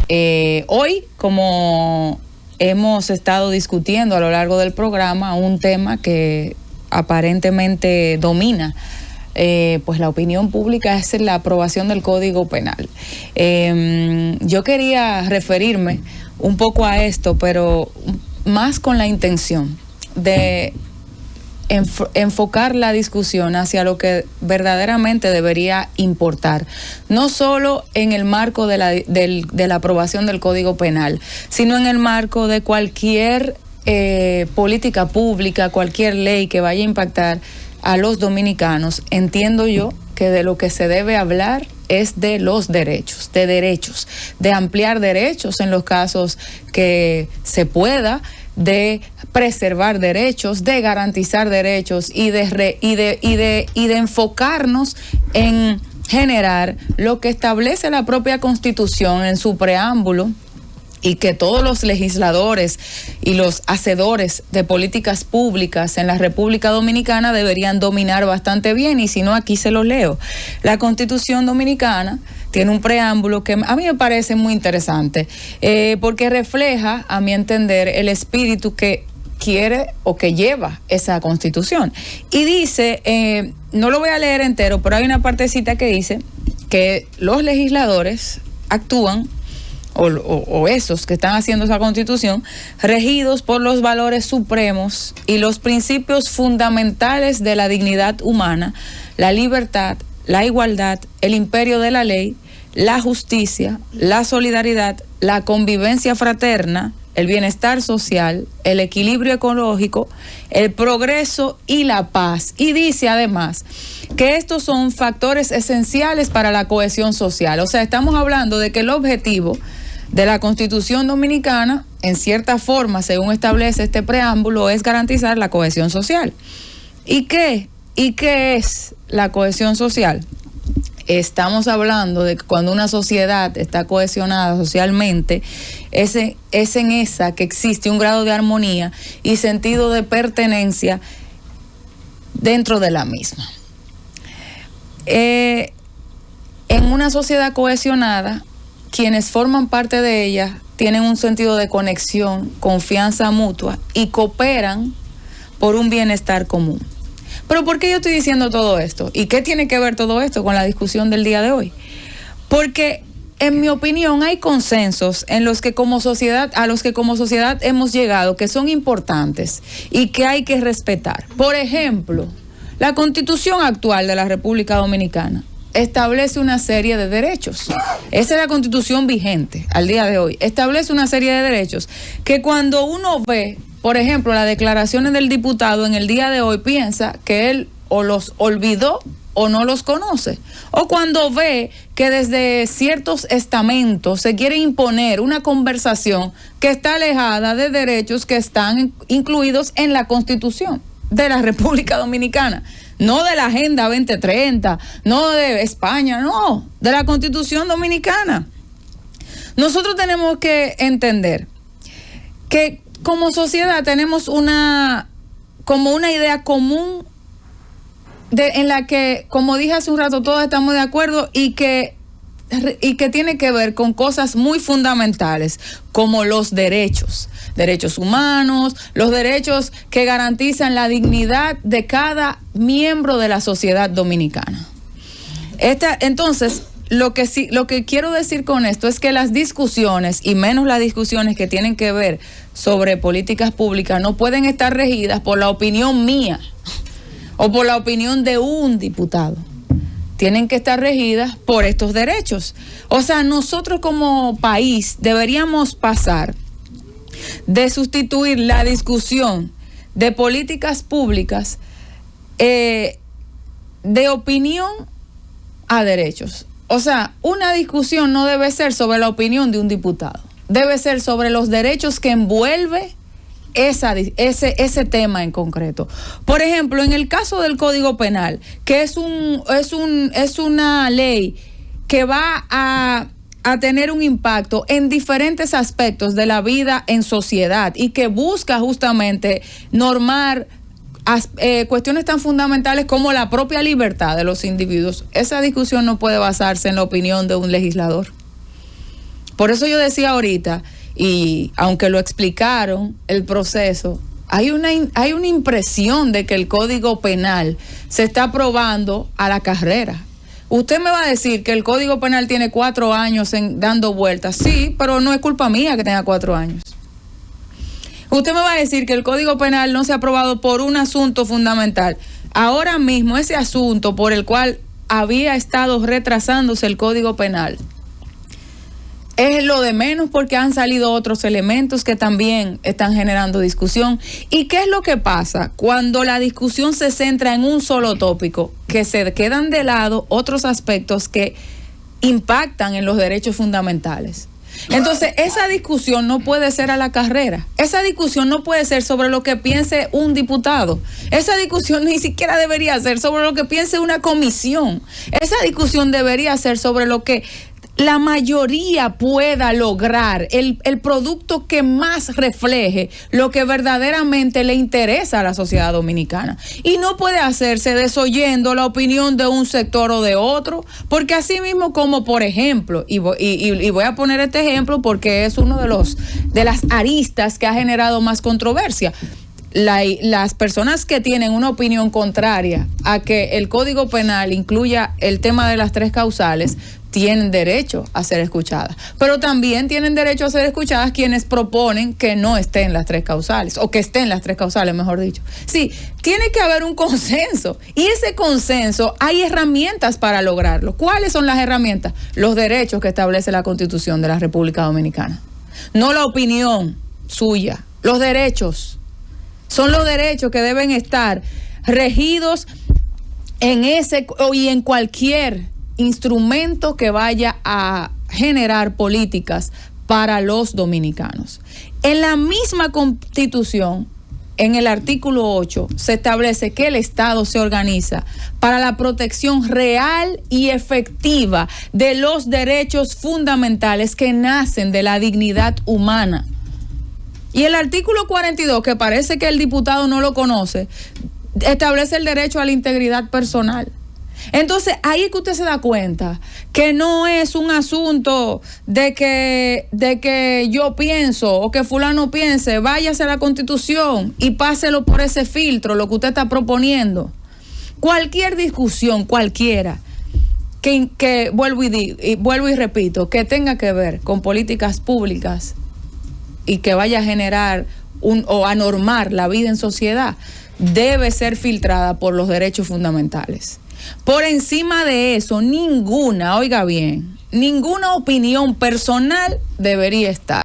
Hoy, como hemos estado discutiendo a lo largo del programa, un tema que aparentemente domina pues la opinión pública es la aprobación del Código Penal. Yo quería referirme un poco a esto, pero más con la intención de enfocar la discusión hacia lo que verdaderamente debería importar, no solo en el marco de la aprobación del Código Penal, sino en el marco de cualquier política pública, cualquier ley que vaya a impactar a los dominicanos. Entiendo yo que de lo que se debe hablar es de los derechos, de ampliar derechos en los casos que se pueda, de preservar derechos, de garantizar derechos y de enfocarnos en generar lo que establece la propia Constitución en su preámbulo, y que todos los legisladores y los hacedores de políticas públicas en la República Dominicana deberían dominar bastante bien, y si no, aquí se los leo. La Constitución Dominicana tiene un preámbulo que a mí me parece muy interesante, porque refleja, a mi entender, el espíritu que quiere o que lleva esa Constitución. Y dice, no lo voy a leer entero, pero hay una partecita que dice que los legisladores actúan, o esos que están haciendo esa Constitución, regidos por los valores supremos y los principios fundamentales de la dignidad humana, la libertad, la igualdad, el imperio de la ley, la justicia, la solidaridad, la convivencia fraterna, el bienestar social, el equilibrio ecológico, el progreso y la paz. Y dice además que estos son factores esenciales para la cohesión social. O sea, estamos hablando de que el objetivo de la Constitución Dominicana, en cierta forma, según establece este preámbulo, es garantizar la cohesión social. ¿Y qué es la cohesión social? Estamos hablando de que cuando una sociedad está cohesionada socialmente, es en esa que existe un grado de armonía y sentido de pertenencia dentro de la misma. En una sociedad cohesionada, quienes forman parte de ella tienen un sentido de conexión, confianza mutua y cooperan por un bienestar común. Pero ¿por qué yo estoy diciendo todo esto? ¿Y qué tiene que ver todo esto con la discusión del día de hoy? Porque, en mi opinión, hay consensos en los que como sociedad, a los que como sociedad hemos llegado, que son importantes y que hay que respetar. Por ejemplo, la Constitución actual de la República Dominicana establece una serie de derechos. Esa es la Constitución vigente al día de hoy. Establece una serie de derechos que cuando uno ve, por ejemplo, las declaraciones del diputado en el día de hoy, piensa que él o los olvidó o no los conoce. O cuando ve que desde ciertos estamentos se quiere imponer una conversación que está alejada de derechos que están incluidos en la Constitución de la República Dominicana. No de la Agenda 2030, no de España, no, de la Constitución Dominicana. Nosotros tenemos que entender que como sociedad tenemos una idea común en la que, como dije hace un rato, todos estamos de acuerdo y que tiene que ver con cosas muy fundamentales, como los derechos humanos, los derechos que garantizan la dignidad de cada miembro de la sociedad dominicana. Entonces, lo que quiero decir con esto es que las discusiones, y menos las discusiones que tienen que ver sobre políticas públicas, no pueden estar regidas por la opinión mía o por la opinión de un diputado. Tienen que estar regidas por estos derechos. O sea, nosotros como país deberíamos pasar de sustituir la discusión de políticas públicas de opinión a derechos. O sea, una discusión no debe ser sobre la opinión de un diputado, debe ser sobre los derechos que envuelve ese tema en concreto. Por ejemplo, en el caso del Código Penal, que es una ley que va a tener un impacto en diferentes aspectos de la vida en sociedad y que busca justamente normar cuestiones tan fundamentales como la propia libertad de los individuos. Esa discusión no puede basarse en la opinión de un legislador, Por eso yo decía ahorita, y aunque lo explicaron, el proceso, hay una impresión de que el Código Penal se está aprobando a la carrera. Usted me va a decir que el Código Penal tiene 4 años dando vueltas. Sí, pero no es culpa mía que tenga 4 años. Usted me va a decir que el Código Penal no se ha aprobado por un asunto fundamental. Ahora mismo ese asunto por el cual había estado retrasándose el Código Penal es lo de menos, porque han salido otros elementos que también están generando discusión. ¿Y qué es lo que pasa cuando la discusión se centra en un solo tópico? Que se quedan de lado otros aspectos que impactan en los derechos fundamentales. Entonces, esa discusión no puede ser a la carrera. Esa discusión no puede ser sobre lo que piense un diputado. Esa discusión ni siquiera debería ser sobre lo que piense una comisión. Esa discusión debería ser sobre lo que la mayoría pueda lograr, el producto que más refleje lo que verdaderamente le interesa a la sociedad dominicana. Y no puede hacerse desoyendo la opinión de un sector o de otro, porque así mismo como, por ejemplo, y voy a poner este ejemplo porque es uno de las aristas que ha generado más controversia. Las personas que tienen una opinión contraria a que el Código Penal incluya el tema de las 3 causales tienen derecho a ser escuchadas, pero también tienen derecho a ser escuchadas quienes proponen que no estén las 3 causales, o que estén las 3 causales, mejor dicho. Sí, tiene que haber un consenso, y ese consenso hay herramientas para lograrlo. ¿Cuáles son las herramientas? Los derechos que establece la Constitución de la República Dominicana, no la opinión suya. Los derechos son los derechos que deben estar regidos en ese y en cualquier instrumento que vaya a generar políticas para los dominicanos. En la misma Constitución, en el artículo 8, se establece que el Estado se organiza para la protección real y efectiva de los derechos fundamentales que nacen de la dignidad humana. Y el artículo 42, que parece que el diputado no lo conoce, establece el derecho a la integridad personal. Entonces, ahí es que usted se da cuenta que no es un asunto de que yo pienso o que fulano piense, váyase a la Constitución y páselo por ese filtro, lo que usted está proponiendo. Cualquier discusión, cualquiera, que vuelvo y repito, que tenga que ver con políticas públicas y que vaya a generar o a normar la vida en sociedad, debe ser filtrada por los derechos fundamentales. Por encima de eso, ninguna, oiga bien, ninguna opinión personal debería estar.